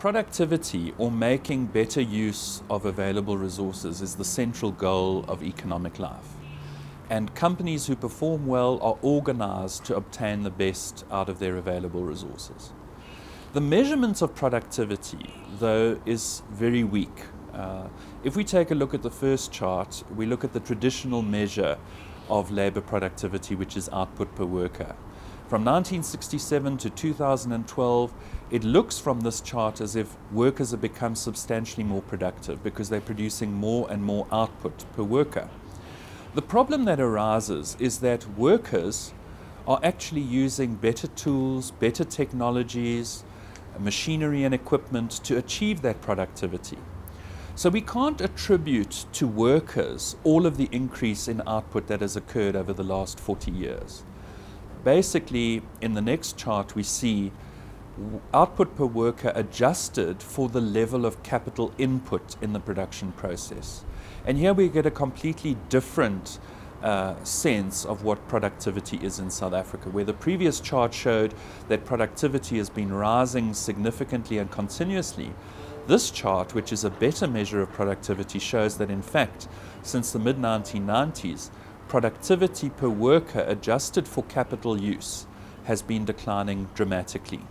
Productivity, or making better use of available resources, is the central goal of economic life. And companies who perform well are organized to obtain the best out of their available resources. The measurement of productivity, though, is very weak. If we take a look at the first chart, we look at the traditional measure of labor productivity, which is output per worker. From 1967 to 2012, it looks from this chart as if workers have become substantially more productive because they're producing more and more output per worker. The problem that arises is that workers are actually using better tools, better technologies, machinery and equipment to achieve that productivity. So we can't attribute to workers all of the increase in output that has occurred over the last 40 years. Basically, in the next chart, we see output per worker adjusted for the level of capital input in the production process. And here we get a completely different sense of what productivity is in South Africa, where the previous chart showed that productivity has been rising significantly and continuously. This chart, which is a better measure of productivity, shows that in fact, since the mid-1990s, productivity per worker adjusted for capital use has been declining dramatically.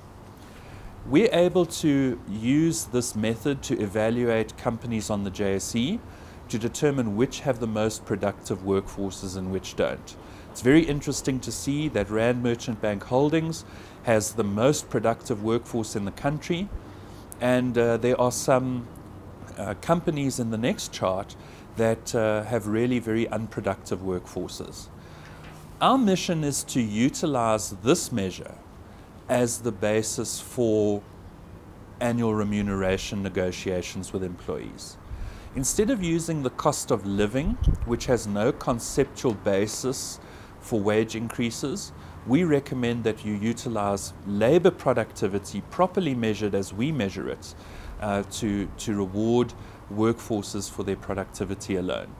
We're able to use this method to evaluate companies on the JSE to determine which have the most productive workforces and which don't. It's very interesting to see that Rand Merchant Bank Holdings has the most productive workforce in the country, and there are some companies in the next chart that have really very unproductive workforces. Our mission is to utilize this measure as the basis for annual remuneration negotiations with employees. Instead of using the cost of living, which has no conceptual basis for wage increases, we recommend that you utilize labor productivity properly measured as we measure it to reward workforces for their productivity alone.